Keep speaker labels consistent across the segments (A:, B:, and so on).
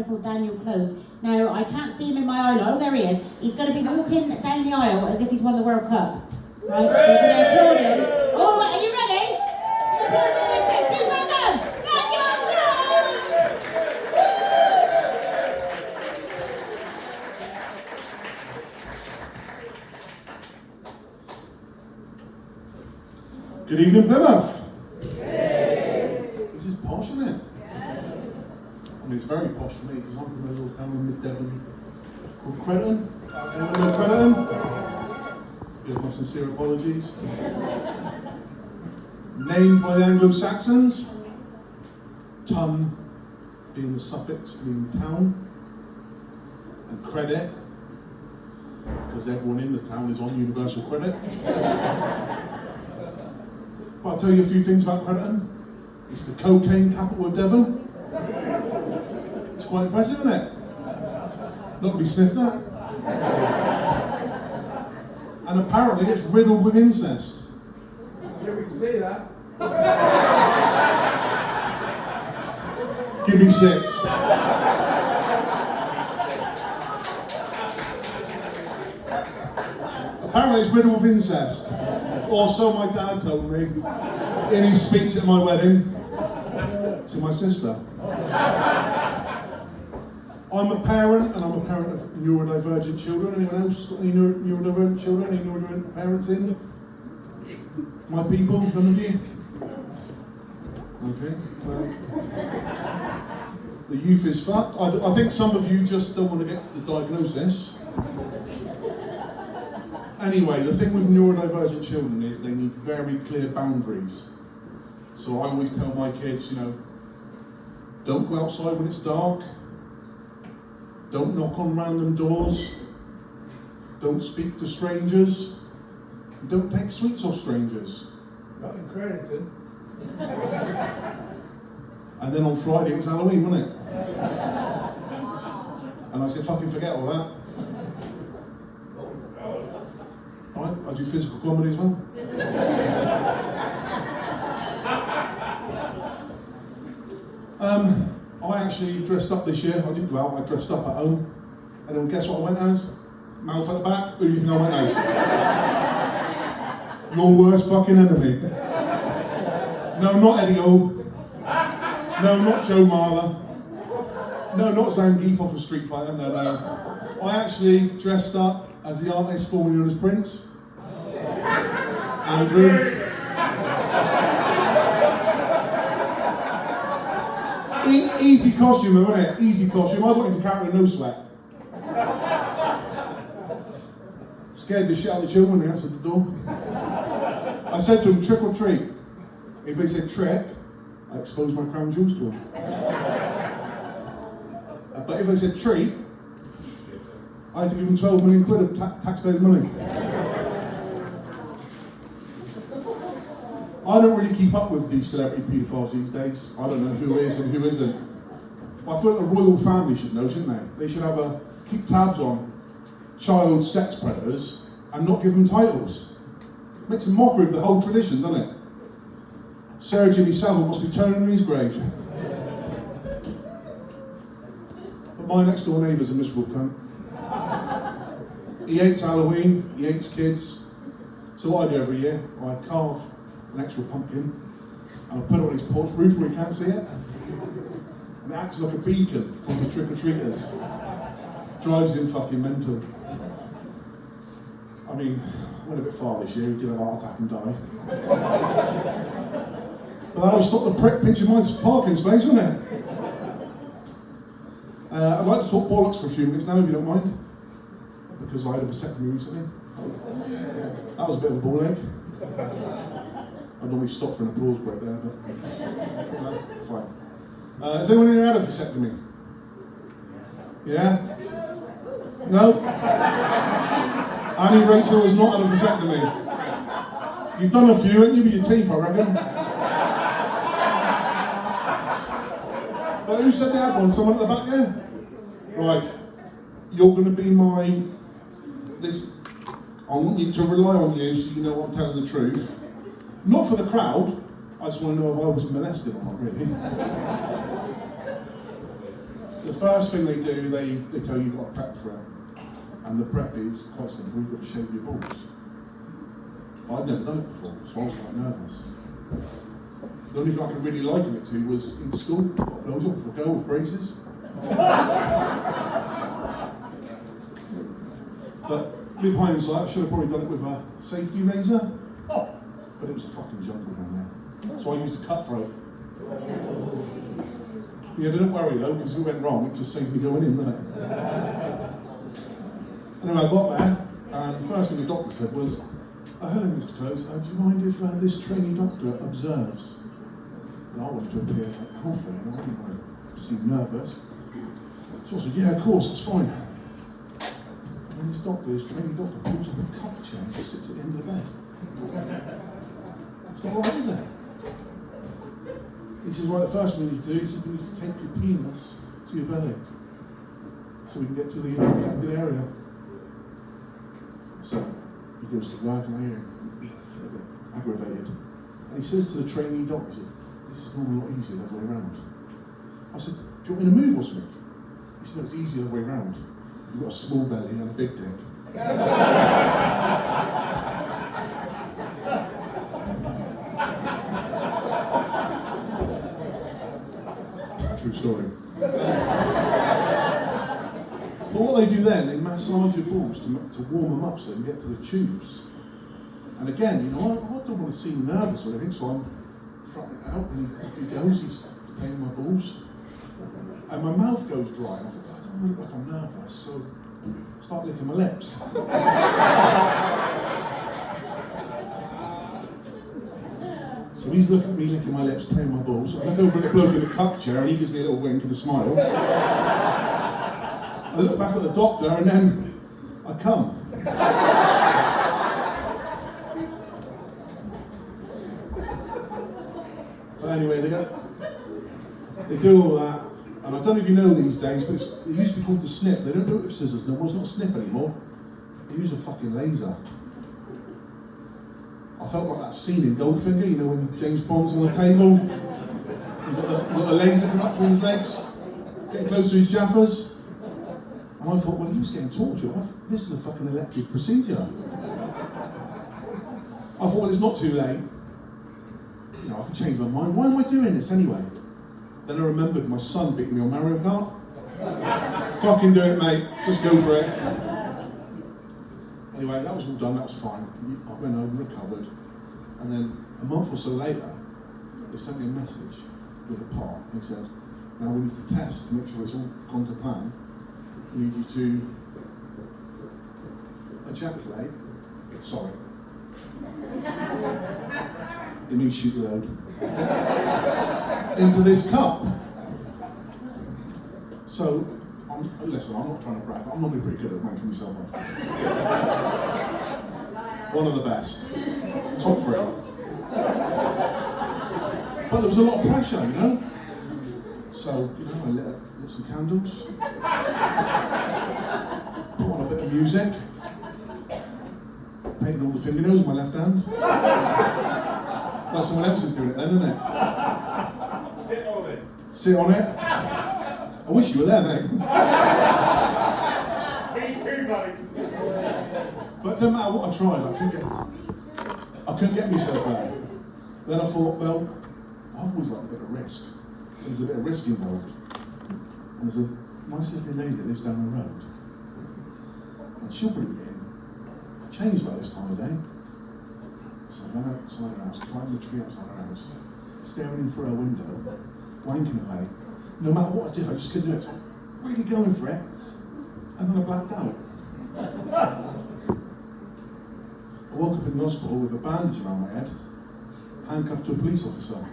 A: Daniel Close. Now, I can't see him in my aisle. Oh, there he is. He's going to be walking down the aisle as if he's won the World Cup. Right? So we're going to applaud him. Oh, are you ready? Applaud him. Please welcome Daniel Close!
B: Good evening, Plymouth. This is posh, isn't it? I mean, it's very posh for me because I'm from a little town in mid-Devon called Cretton. Anyone know Cretton? Give my sincere apologies. Named by the Anglo-Saxons, Tun being the suffix meaning town, and credit because everyone in the town is on universal credit. But I'll tell you a few things about Cretton. It's the cocaine capital of Devon. It's quite impressive, isn't it? Not to be sniffed at. And apparently it's riddled with incest.
C: Yeah, we can see that.
B: Give me 6. Apparently it's riddled with incest. Or so my dad told me in his speech at my wedding to my sister. I'm a parent, and I'm a parent of neurodivergent children. Anyone else got any neurodivergent children? Any neurodivergent parents in? My people, none of you? Okay, well, the youth is fucked. I think some of you just don't want to get the diagnosis. Anyway, the thing with neurodivergent children is they need very clear boundaries. So I always tell my kids, don't go outside when it's dark. Don't knock on random doors. Don't speak to strangers. Don't take sweets off strangers.
C: Not in Crediton.
B: And then on Friday it was Halloween, wasn't it? And I said, fucking forget all that. Right, I do physical comedy as well. I actually dressed up this year. I didn't go out, I dressed up at home. Anyone guess what I went as? Mouth at the back? Who do you think I went as? Your worst fucking enemy. No, not Eddie O. No, not Joe Marler. No, not Zangief off of Street Fighter. No. I actually dressed up as the artist formerly known as Prince. Andrew. Easy costume, wasn't it? Easy costume. I got into character no sweat. Scared the shit out of the children when they answered the door. I said to them, trick or treat. If they said trick, I exposed my crown jewels to them. But if they said treat, I had to give them 12 million quid of taxpayers' money. I don't really keep up with these celebrity paedophiles these days. I don't know who is and who isn't. But I thought the royal family should know, shouldn't they? They should have keep tabs on child sex predators and not give them titles. Makes a mockery of the whole tradition, doesn't it? Sarah Jimmy Savile must be turning in his grave. But my next door neighbour's a miserable cunt. He hates Halloween, he hates kids. So what I do every year, I carve an extra pumpkin and I put it on his porch roof where he can't see it. And it acts like a beacon from the trick-or-treaters. Drives him fucking mental. I mean, I went a bit far this year, he did have a heart attack and die. But that'll stop the prick pinching my parking space, won't it? I'd like to talk bollocks for a few minutes now, if you don't mind. Because I had a vasectomy recently. That was a bit of a ball ache. I'd normally stop for an applause break there, but no, fine. Has anyone here had a vasectomy? Yeah? No? Annie Rachel has not had a vasectomy. You've done a few, haven't you, with your teeth, I reckon? But who said they had one? Someone at the back there? Right. You're going to be I want you to rely on you so you know I'm telling the truth. Not for the crowd. I just want to know if I was molested or not, really. The first thing they do, they tell you you've got to prep for it. And the prep is quite simple, you've got to shave your balls. I'd never done it before, so I was quite nervous. The only thing I could really liken it to was in school, got a blowjob for a girl with braces. But with hindsight, I should have probably done it with a safety razor. But it was a fucking jungle down there. So I used a cutthroat. Yeah, don't worry though, because if it went wrong, it just saved me going in, didn't it? Anyway, I got there, and the first thing the doctor said was, hello Mr. Close, do you mind if this trainee doctor observes? And I wanted to appear healthy, and I didn't want to seem nervous. So I said, yeah, of course, that's fine. And this trainee doctor, pulls up a cup chair and just sits at the end of the bed. So what is it? He says, right, the first thing you need to do is you need to take your penis to your belly so we can get to the affected area. So he goes to work and I hear him get a bit aggravated. And he says to the trainee doctor, he says, this is normally a lot easier the other way around. I said, do you want me to move or something? He said, no, it's easier the other way around. You've got a small belly and a big dick. True story. But what they do then, they massage your balls to warm them up so you get to the tubes. And again, you know, I don't want to seem nervous or anything, so I'm fronting it out, and if he goes, he's playing my balls. And my mouth goes dry, and I thought, I don't look like I'm nervous, so I start licking my lips. So he's looking at me, licking my lips, playing my balls. I look over at the bloke in the cup chair, and he gives me a little wink and a smile. I look back at the doctor, and then I come. But anyway, they do all that, and I don't know if you know these days, but it used to be called the snip. They don't do it with scissors, no, it's not a snip anymore. They use a fucking laser. I felt like that scene in Goldfinger, you know, when James Bond's on the table, he's got a laser coming up through his legs, getting close to his jaffers. And I thought, well, he was getting tortured. This is a fucking elective procedure. I thought, well, it's not too late. You know, I can change my mind. Why am I doing this anyway? Then I remembered my son beating me on Mario Kart. Fucking do it, mate. Just go for it. Anyway, that was all done, that was fine. I went home, recovered, and then a month or so later, they sent me a message with a part. They said, now we need to test to make sure it's all gone to plan. We need you to ejaculate, sorry. It means shoot the load. Into this cup. So, listen, I'm not trying to brag, but I'm normally pretty good at wanking myself off. One of the best. Top 3. But there was a lot of pressure, you know? So, you know, I lit some candles, put on a bit of music, painted all the fingernails with my left hand. Like someone else is doing it then, isn't it?
C: Sit on it.
B: Sit on it. I wish you were there, mate.
C: Me too, buddy.
B: But no matter what I tried, I couldn't get myself there. Then I thought, well, I've always liked a bit of risk. There's a bit of risk involved. And there's a nice little lady that lives down the road. And she'll bring me in. Changed by this time of day. So I went outside her house, climbed the tree outside her house, staring in through her window, wanking away. No matter what I did, I just couldn't do it. So I'm really going for it. And then I blacked out. I woke up in the hospital with a bandage around my head, handcuffed to a police officer.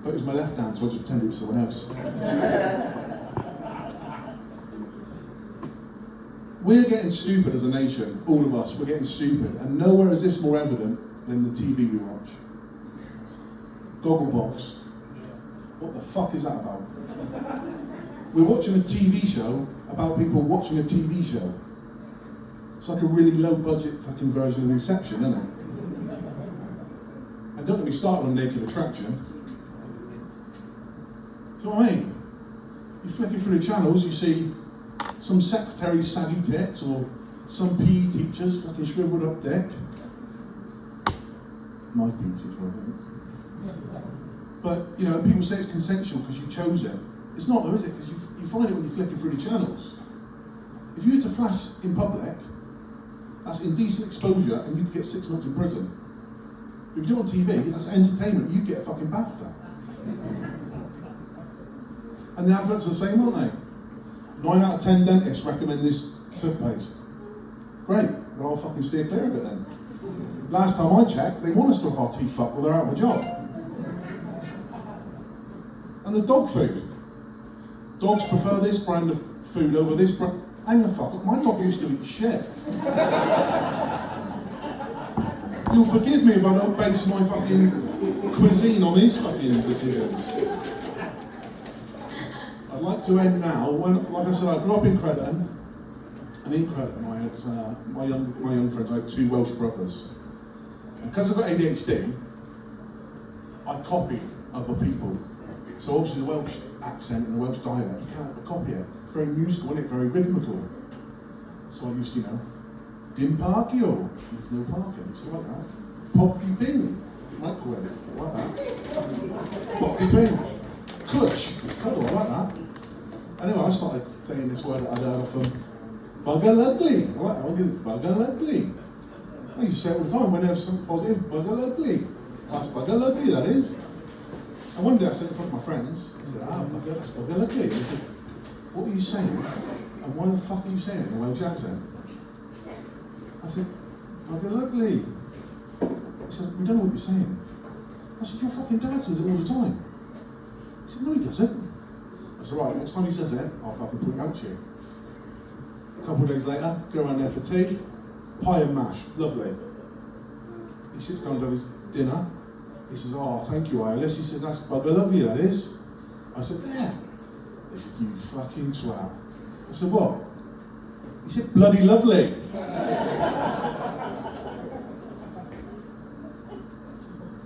B: But it was my left hand, so I just pretended it was someone else. We're getting stupid as a nation, all of us, we're getting stupid. And nowhere is this more evident than the TV we watch. Gogglebox. What the fuck is that about? We're watching a TV show about people watching a TV show. It's like a really low budget fucking version of Inception, isn't it? And don't get me started on Naked Attraction. Do you know what I mean? you're flicking through the channels, you see some secretary's saggy tits or some PE teacher's fucking shriveled up dick. My PE teacher, I think. But, you know, people say it's consensual because you chose it. It's not though, is it? Because you find it when you're flicking through the channels. If you were to flash in public, that's indecent exposure and you could get 6 months in prison. If you do it on TV, that's entertainment, you get a fucking BAFTA. And the adverts are the same, aren't they? 9 out of 10 dentists recommend this toothpaste. Great, well I'll fucking steer clear of it then. Last time I checked, they want us to have our teeth fucked while they're out of a job. And the dog food. Dogs prefer this brand of food over this brand. Hang the fuck up, my dog used to eat shit. You'll forgive me if I don't base my fucking cuisine on his fucking decisions. I'd like to end now. Like I said, I grew up in Credon, and in Credon I had my young friends. I had 2 Welsh brothers. And because I've got ADHD, I copied other people. So obviously the Welsh accent and the Welsh dialect, you can't copy it. It's very musical, isn't it? Very rhythmical. So I used to, Dim Parkio, there's no parking, it's like that. Poppy Ping, microwave, like that. Poppy Ping. Clutch, it's cuddle, I like that. Anyway, I started saying this word that I'd heard of them. Bugger ugly, I like that one, bugger ugly. I used to say it all the time when there was something positive, bugger ugly. That's bugger ugly, that is. And one day I said it in front of my friends, I said, bugger, that's bugger ugly. And they said, what are you saying? And why the fuck are you saying it in a Welsh accent? I said, bugger ugly. He said, we don't know what you're saying. I said, your fucking dad says it all the time. He said, no he doesn't. I said, right, next time he says it, I'll fucking point out to you. A couple of days later, go around there for tea, pie and mash, lovely. He sits down to have his dinner. He says, oh, thank you, Iris. He said, that's bugger lovely, that is. I said, yeah. He said, you fucking swab. I said, what? He said, bloody lovely.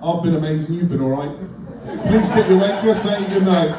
B: I've been amazing, you've been alright. Please give your waitress, say good night.